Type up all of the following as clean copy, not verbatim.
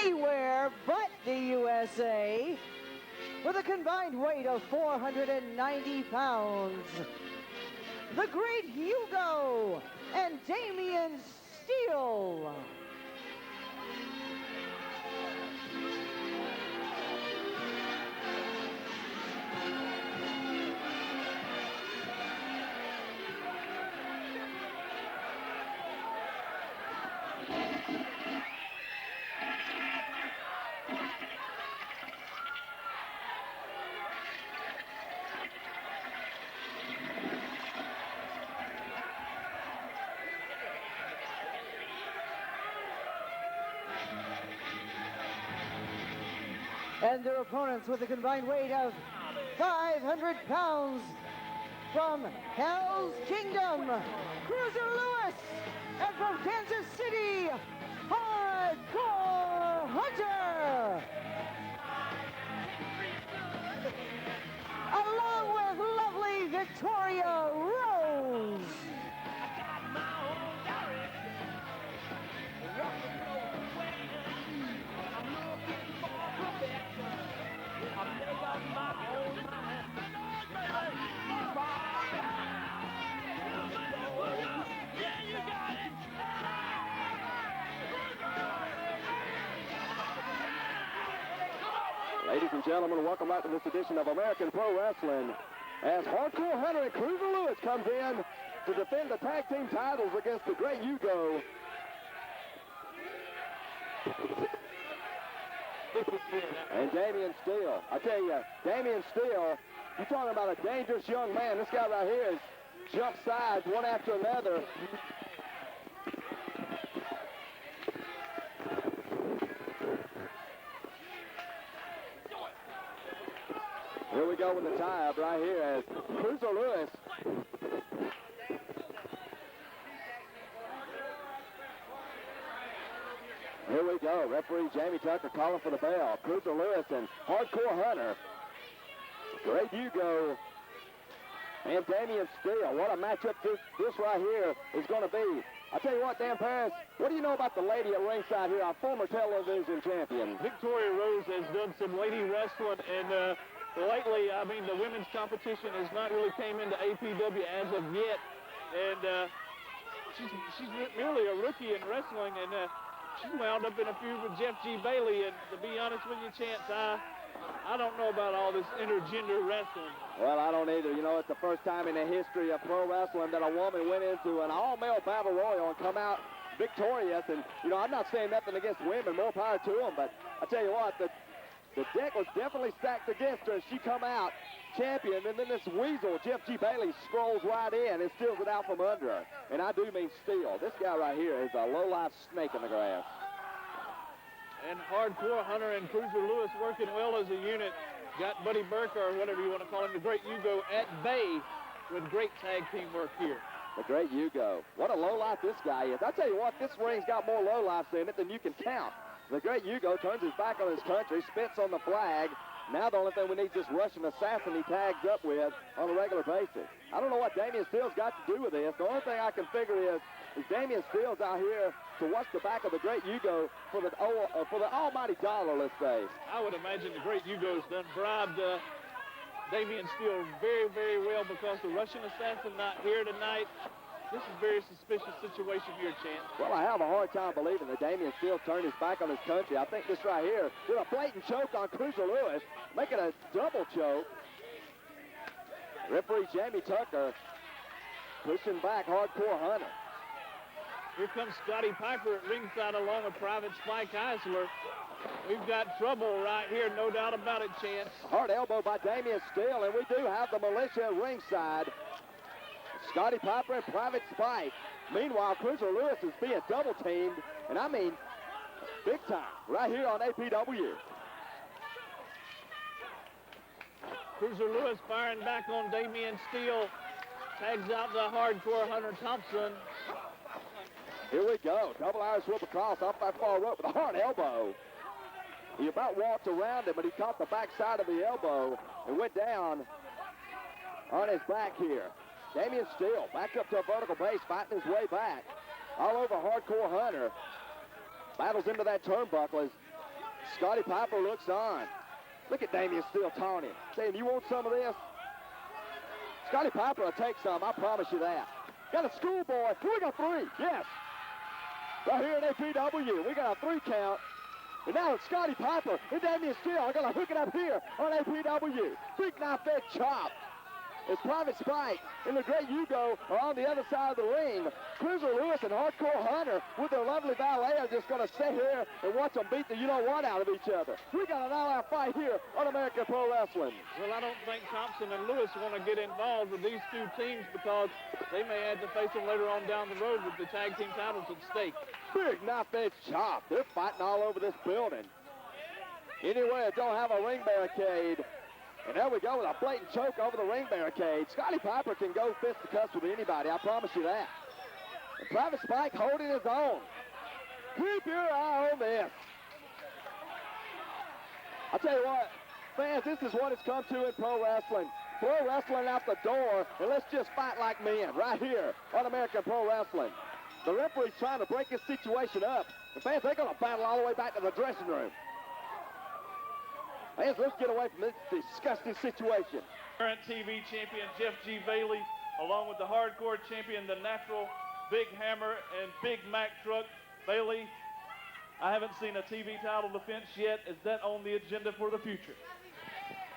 anywhere but the USA, with a combined weight of 490 pounds, the great Hugo and Damian Steele. And their opponents with a combined weight of 500 pounds from Hell's Kingdom, Cruiser Lewis, and from Kansas City, Hardcore Hunter. Along with lovely Victoria Rose. Ladies and gentlemen, welcome back to this edition of American Pro Wrestling. As Hardcore Hunter and Cruiser Lewis comes in to defend the tag team titles against the great Hugo. And Damian Steele. I tell you, Damian Steele, you're talking about a dangerous young man. This guy right here has jumped sides one after another. Here we go with the tie-up right here as Cruiser Lewis. Here we go. Referee Jamie Tucker calling for the bell. Cruiser Lewis and Hardcore Hunter. Great Hugo and Damian Steele. What a matchup this right here is going to be. I tell you what, Dan Paris, what do you know about the lady at ringside here, our former television champion? Victoria Rose has done some lady wrestling, and lately, I mean, the women's competition has not really came into APW as of yet, and she's merely a rookie in wrestling, and she wound up in a feud with Jeff G. Bailey, and to be honest with you, Chance, I don't know about all this intergender wrestling. Well, I don't either. You know, it's the first time in the history of pro wrestling that a woman went into an all-male battle royal and come out victorious. And, you know, I'm not saying nothing against women, more power to them, but I tell you what, the deck was definitely stacked against her as she come out champion, and then this weasel, Jeff G. Bailey, scrolls right in and steals it out from under her. And I do mean steal. This guy right here is a low-life snake in the grass. And Hardcore Hunter and Cruiser Lewis working well as a unit. Got Buddy Burke, or whatever you want to call him, the great Hugo, at bay with great tag team work here. The great Hugo. What a low-life this guy is. I tell you what, this ring's got more low-lifes in it than you can count. The great Hugo turns his back on his country, spits on the flag. Now the only thing we need is this Russian assassin he tags up with on a regular basis. I don't know what Damian Steele's got to do with this. The only thing I can figure is Damian Steele's out here to watch the back of the great Hugo for the almighty dollar, let's say. I would imagine the great Hugo's done bribed Damian Steele very, very well, because the Russian assassin not here tonight. This is a very suspicious situation here, Chance. Well, I have a hard time believing that Damian Steele turned his back on his country. I think this right here, with a blatant choke on Cruiser Lewis, making a double choke. Referee Jamie Tucker pushing back Hardcore Hunter. Here comes Scotty Piper at ringside along with Private Spike Eisler. We've got trouble right here, no doubt about it, Chance. Hard elbow by Damian Steele, and we do have the militia at ringside. Scotty Piper and Private Spike. Meanwhile, Cruiser Lewis is being double teamed, and I mean big time, right here on APW. Cruiser Lewis firing back on Damian Steele. Tags out the Hardcore Hunter Thompson. Here we go. Double Irish whip across off that far rope with a hard elbow. He about walked around him, but he caught the backside of the elbow and went down on his back here. Damian Steele back up to a vertical base, fighting his way back. All over Hardcore Hunter. Battles into that turnbuckle as Scotty Piper looks on. Look at Damian still taunting, saying, you want some of this? Scotty Piper will take some, I promise you that. Got a schoolboy. We got 3, yes. Right here at APW, we got a 3 count. And now it's Scotty Piper and Damian Steele are going to hook it up here on APW. Big knife edge chop. It's Private Spike and the great Hugo are on the other side of the ring. Cruiser Lewis and Hardcore Hunter with their lovely valet are just going to sit here and watch them beat the you-know-what out of each other. We got an all-out fight here on American Pro Wrestling. Well, I don't think Thompson and Lewis want to get involved with these two teams because they may have to face them later on down the road with the tag team titles at stake. Big knife edge chop. They're fighting all over this building. Anyway, it don't have a ring barricade. And there we go with a blatant choke over the ring barricade. Scotty Piper can go fist to cuffs with anybody, I promise you that. And Private Spike holding his own. Keep your eye on this. I tell you what, fans, this is what it's come to in pro wrestling. Pro wrestling out the door, and let's just fight like men right here on American Pro Wrestling. The referee's trying to break this situation up. The fans, they're going to battle all the way back to the dressing room. Fans, let's get away from this disgusting situation. Current TV champion Jeff G. Bailey, along with the hardcore champion, the Natural, Big Hammer, and Big Mac Truck. Bailey, I haven't seen a TV title defense yet. Is that on the agenda for the future?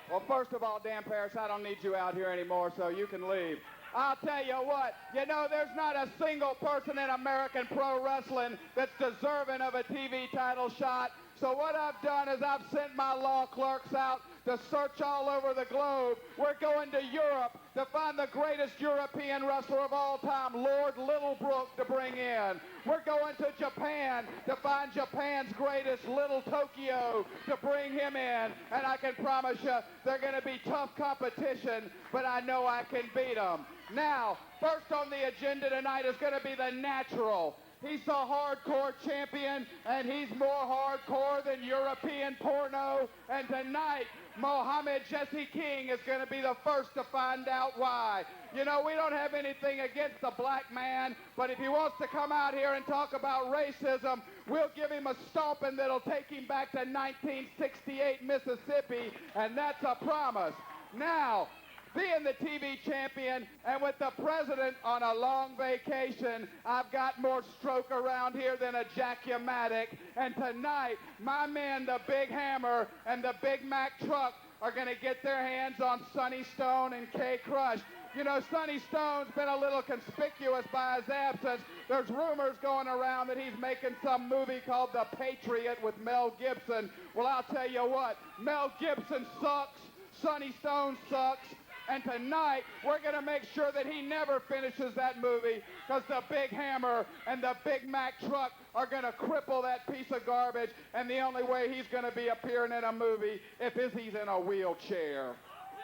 Well, first of all, Dan Parrish, I don't need you out here anymore, so you can leave. I'll tell you what, you know, there's not a single person in American pro wrestling that's deserving of a TV title shot. So what I've done is I've sent my law clerks out to search all over the globe. We're going to Europe to find the greatest European wrestler of all time, Lord Littlebrook, to bring in. We're going to Japan to find Japan's greatest, Little Tokyo, to bring him in. And I can promise you, they're going to be tough competition, but I know I can beat them. Now, first on the agenda tonight is going to be the Natural. He's a hardcore champion, and he's more hardcore than European porno. And tonight, Mohammed Jesse King is going to be the first to find out why. You know, we don't have anything against the black man, but if he wants to come out here and talk about racism, we'll give him a stomping that'll take him back to 1968 Mississippi, and that's a promise. Now, being the TV champion and with the president on a long vacation, I've got more stroke around here than a Jack-U-Matic. And tonight, my men, the Big Hammer and the Big Mac Truck, are going to get their hands on Sonny Stone and K Crush. You know, Sonny Stone's been a little conspicuous by his absence. There's rumors going around that he's making some movie called The Patriot with Mel Gibson. Well, I'll tell you what, Mel Gibson sucks, Sonny Stone sucks, and tonight, we're going to make sure that he never finishes that movie because the Big Hammer and the Big Mac Truck are going to cripple that piece of garbage, and the only way he's going to be appearing in a movie if he's in a wheelchair.